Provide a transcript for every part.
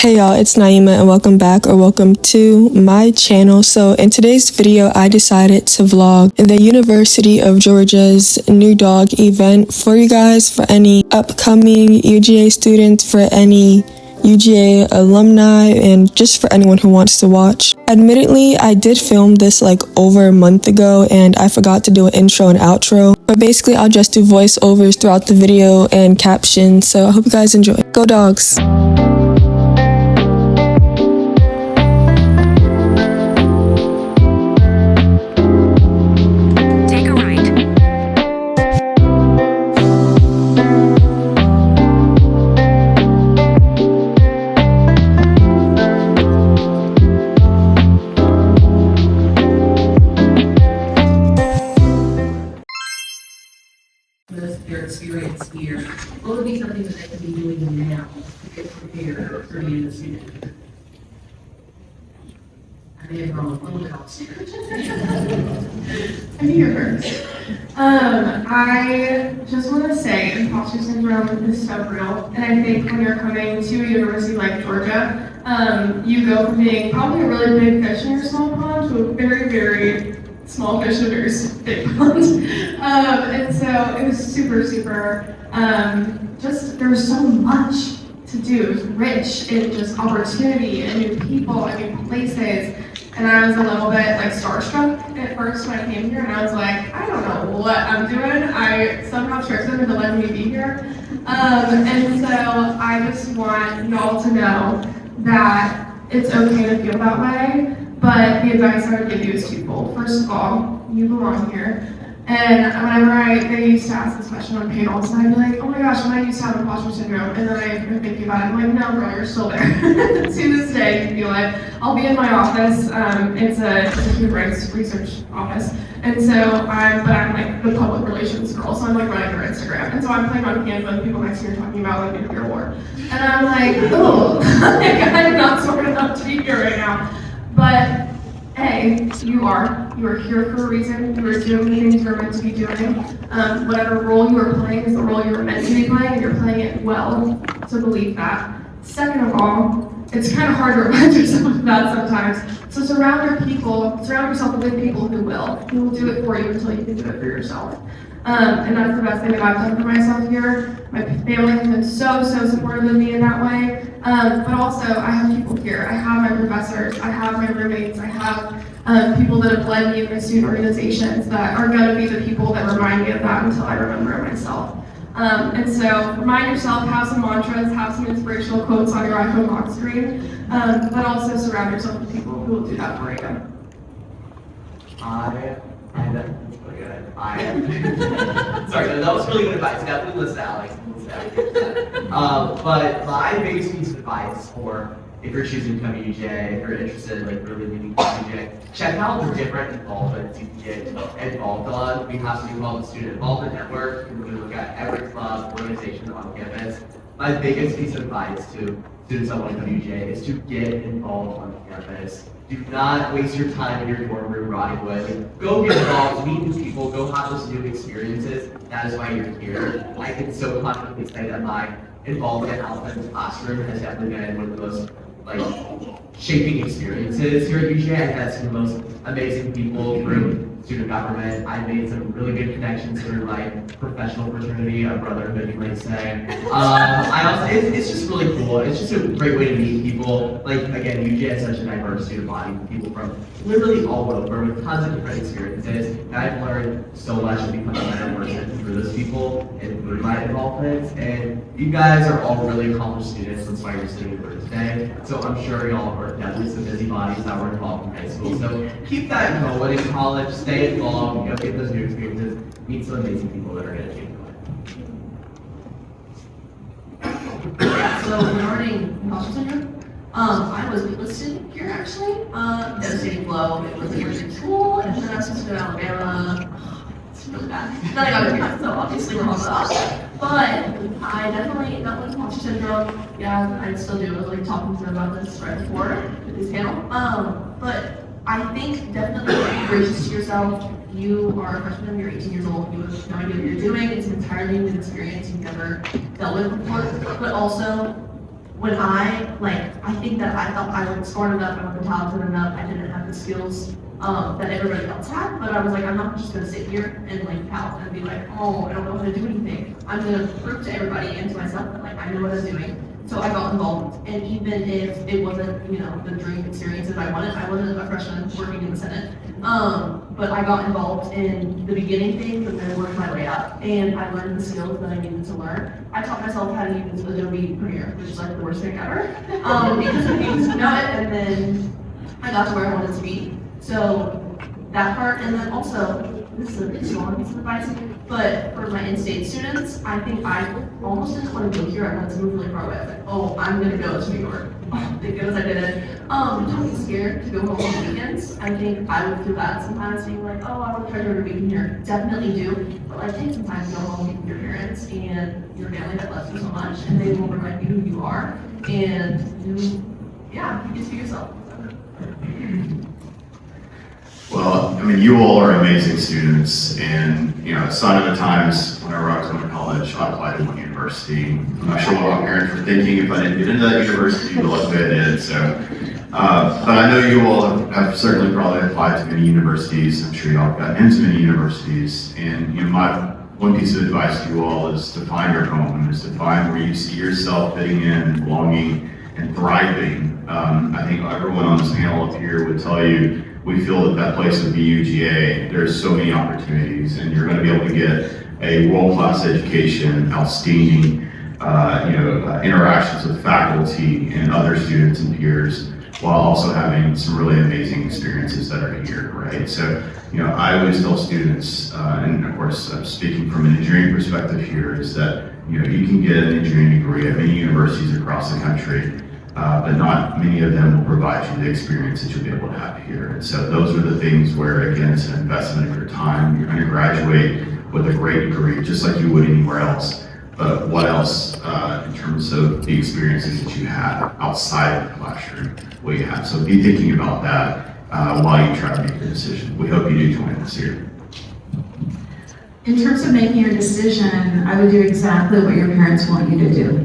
Hey y'all, it's Naima and welcome back or welcome to my channel. So in today's video, I decided to vlog the University of Georgia's new dog event for you guys, for any upcoming UGA students, for any UGA alumni, and just for anyone who wants to watch. Admittedly, I did film this like over a month ago and I forgot to do an intro and outro, but basically I'll just do voiceovers throughout the video and captions, so I hope you guys enjoy. Go Dogs! Their experience here, what would be something that they could be doing now to get prepared for being a student? I may have gone a little bit off script. I knew you were first. I just want to say imposter syndrome is so real, and I think when you're coming to a university like Georgia, you go from being probably a really big fish in your small pond to a very, very small fish in a very big pond. And so it was super, just there was so much to do. It was rich in just opportunity and new people and new places. And I was a little bit like starstruck at first when I came here, and I was like, I don't know what I'm doing. I somehow tricked them into letting me be here. And so I just want y'all to know that it's okay to feel that way, but the advice I would give you is twofold. First of all, you belong here. And whenever they used to ask this question on panels, and I'd be like, oh my gosh, when I used to have imposter syndrome, and then I'm thinking about it, I'm like, no girl, you're still there. To this day, you feel it. I'll be in my office, it's a human rights research office, and so I'm like the public relations girl, so I'm like running their Instagram, and so I'm playing on Canva, and people next to me are talking about like nuclear war, and I'm like, oh, like, I'm not smart enough to be here right now, but hey, you are here for a reason. You are doing the things you're meant to be doing. Whatever role you are playing is the role you are meant to be playing, and you're playing it well, so believe that. Second of all, it's kind of hard to remind yourself of that sometimes. So surround yourself with people who will do it for you until you can do it for yourself. And that's the best thing that I've done for myself here. My family has been so supportive of me in that way. But also, I have people here. I have my professors, I have my roommates, I have people that have led me in my student organizations that are going to be the people that remind me of that until I remember it myself. And so remind yourself, have some mantras, have some inspirational quotes on your iPhone lock screen, but also surround yourself with people who will do that for you. Sorry, no, that was really good advice. Definitely listen to Alex. But my biggest piece of advice for if you're choosing to become a UGA, if you're interested in like really leaning into UGA, check out the different involvements you can get involved on. We have something called the Student Involvement Network. You can really look at every club, organization on campus. My biggest piece of advice to students that want to come to UGA is to get involved on campus. Do not waste your time in your dorm room rotting wood. Go get involved, meet new people, go have those new experiences. That is why you're here. I can so confidently say that my involvement outside the classroom has definitely been one of the most shaping experiences here at UGA. I've had some of the most amazing people through student government. I've made some really good connections through like professional fraternity, a brotherhood, you might say. It's just really cool. It's just a great way to meet people. Like again, UGA has such a diverse student body, people from literally all over with tons of different experiences. And I've learned so much and become a better person through those people and through my involvements. And you guys are all really accomplished students. That's why you're sitting here today. So I'm sure y'all are definitely some busy bodies that were involved in high school. So keep that going in college. Stay involved, get those new experiences, meet some amazing people that are going to change your life. Yeah, so regarding imposter syndrome, I was waitlisted here actually. Devastating blow. It was a years in school, and then I was supposed to go to Alabama. It's really bad. Then I got here, so obviously we're on the up. But I definitely dealt with imposter syndrome. Yeah, I still do. I was like talking to them about this right before this panel. But I think definitely be gracious to yourself. You are a freshman, you're 18 years old, you have no idea what you're doing. It's an entirely new experience you've never dealt with before. But also, I think that I thought I was smart enough, I wasn't talented enough, I didn't have the skills that everybody else had, but I was like, I'm not just gonna sit here and like pout and be like, oh, I don't know how to do anything. I'm gonna prove to everybody and to myself that like I know what I'm doing. So I got involved, and even if it wasn't, the dream experiences I wanted, I wasn't a freshman working in the Senate. But I got involved in the beginning things and then worked my way up, and I learned the skills that I needed to learn. I taught myself how to use Adobe Premiere, which is like the worst thing ever, because I needed to know it, and then I got to where I wanted to be. So that part, and then also, this is a bit long piece of advice, but for my in-state students, I think I almost didn't want to go here. I wanted to move really far away. I was like, oh, I'm gonna go to New York. Oh, thank goodness I did it. Don't be scared to go home on the weekends. I think I would feel bad sometimes, being like, oh, I want to treasure a weekend here. Definitely do, but like take some time to go home with your parents and your family that loves you so much, and they will remind you who you are, and you get to be yourself. Well, I mean, you all are amazing students, and a sign of the times, whenever I was going to college, I applied to one university. I'm not sure what my parents were thinking if I didn't get into that university, but luckily I did. So, but I know you all have certainly probably applied to many universities. I'm sure y'all have gotten into many universities, and my one piece of advice to you all is to find your home, is to find where you see yourself fitting in, belonging, and thriving. I think everyone on this panel up here would tell you, we feel that place would be UGA. There's so many opportunities, and you're going to be able to get a world-class education, outstanding, interactions with faculty and other students and peers, while also having some really amazing experiences that are here, right? So, I always tell students, and of course, speaking from an engineering perspective here, is that you can get an engineering degree at many universities across the country. But not many of them will provide you the experience that you'll be able to have here. And so those are the things where, again, it's an investment of your time. You're going to graduate with a great degree, just like you would anywhere else. But what else in terms of the experiences that you have outside of the classroom, what you have. So be thinking about that while you try to make your decision. We hope you do join us here. In terms of making your decision, I would do exactly what your parents want you to do.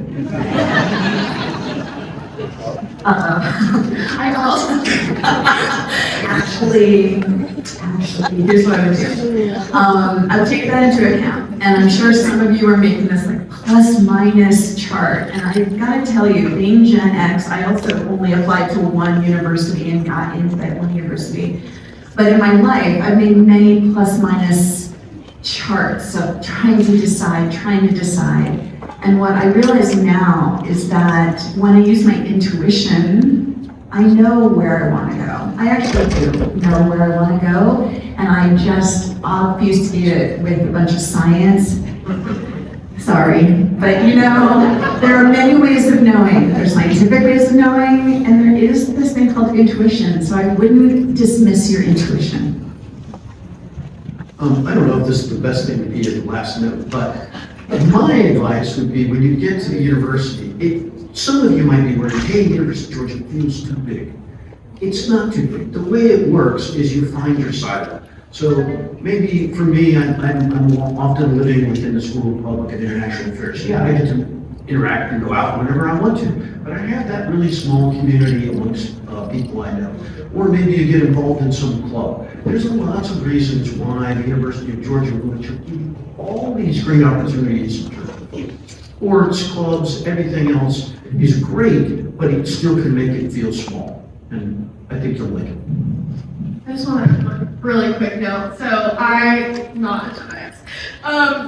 I also actually, here's what I would do. I would take that into account, and I'm sure some of you are making this like plus minus chart. And I've got to tell you, being Gen X, I also only applied to one university and got into that one university. But in my life, I've made many plus minus charts of trying to decide. And what I realize now is that when I use my intuition, I know where I want to go. I actually do know where I want to go, and I just obfuscate it with a bunch of science. Sorry, but there are many ways of knowing. There's scientific ways of knowing, and there is this thing called intuition, so I wouldn't dismiss your intuition. I don't know if this is the best thing to be at the last note, but my advice would be when you get to the university, some of you might be worried, hey, University of Georgia feels too big. It's not too big. The way it works is you find your silo. So maybe for me, I'm often living within the School of Public and International Affairs. Yeah, I get to interact and go out whenever I want to, but I have that really small community amongst people I know. Or maybe you get involved in some club. There's lots of reasons why the University of Georgia will give you all these great opportunities. Sports, clubs, everything else is great, but it still can make it feel small. And I think you'll like it. I just want a really quick note. So not a Gen X,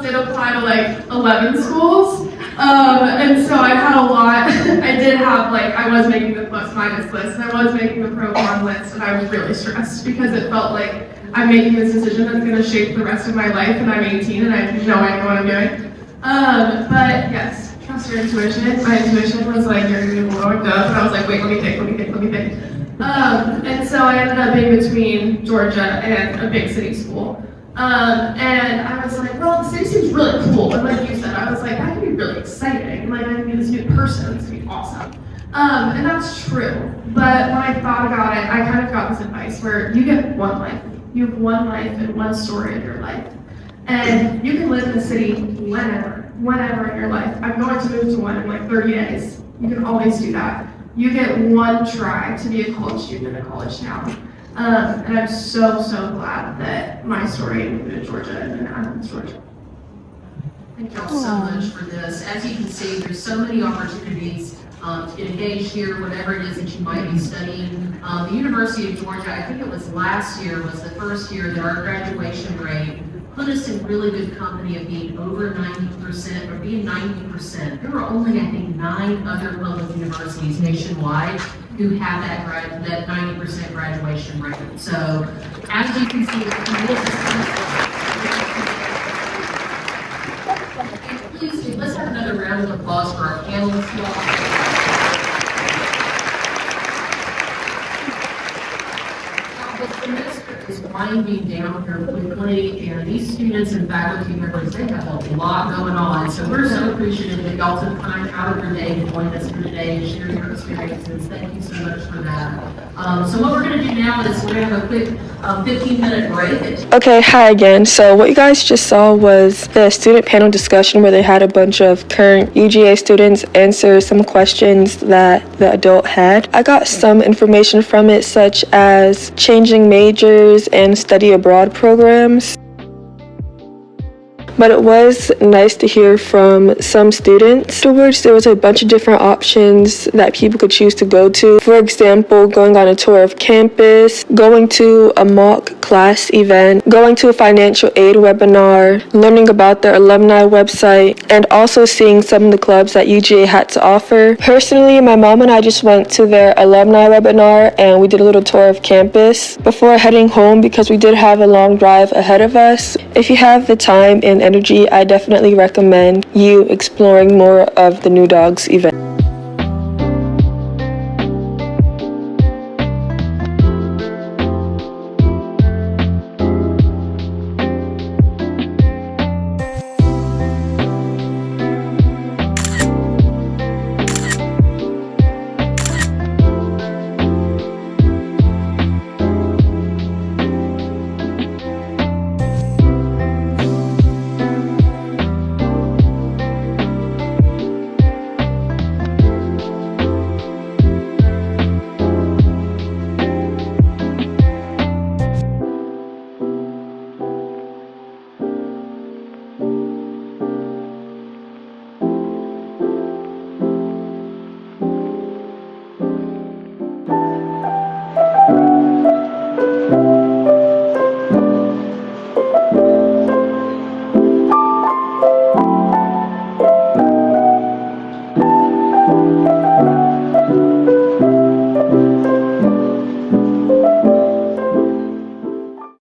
did apply to like 11 schools. And so I had a lot, I did have I was making the plus minus list, and I was making the pro con list, and I was really stressed because it felt like I'm making this decision that's going to shape the rest of my life, and I'm 18 and I have no idea what I'm doing. But yes, trust your intuition. My intuition was like, you're going to blow it up, and I was like, wait, let me think. And so I ended up being between Georgia and a big city school. And I was like, well, the city seems really cool. And like you said, I was like, that could be really exciting. Like, I could be this new person. This could be awesome. And that's true. But when I thought about it, I kind of got this advice where you get one life. You have one life and one story of your life. And you can live in the city whenever in your life. I'm going to move to one in like 30 days. You can always do that. You get one try to be a college student in a college town. And I'm so glad that my story included Georgia and Athens, Georgia. Thank y'all so much for this. As you can see, there's so many opportunities to get engaged here, whatever it is that you might be studying. The University of Georgia, I think it was last year, was the first year that our graduation rate put us in really good company of being over 90% or being 90%. There were only, I think, 9 other public universities nationwide who have that 90% graduation rate. So, as you can see, please do, let's have another round of applause for our panelists. The semester is winding down here quickly, and these students and faculty members, they have a lot going on. So we're so appreciative that y'all took time out of your day to join us here today and share your experiences. Thank you so much for that. So what we're going to do now is we're going to have a quick 15-minute break. Okay, hi again. So what you guys just saw was the student panel discussion where they had a bunch of current UGA students answer some questions that the adult had. I got some information from it, such as changing majors and study abroad programs. But it was nice to hear from some students. Afterwards, there was a bunch of different options that people could choose to go to. For example, going on a tour of campus, going to a mock class event, going to a financial aid webinar, learning about their alumni website, and also seeing some of the clubs that UGA had to offer. Personally, my mom and I just went to their alumni webinar and we did a little tour of campus before heading home because we did have a long drive ahead of us. If you have the time and energy, I definitely recommend you exploring more of the New Dawgs event.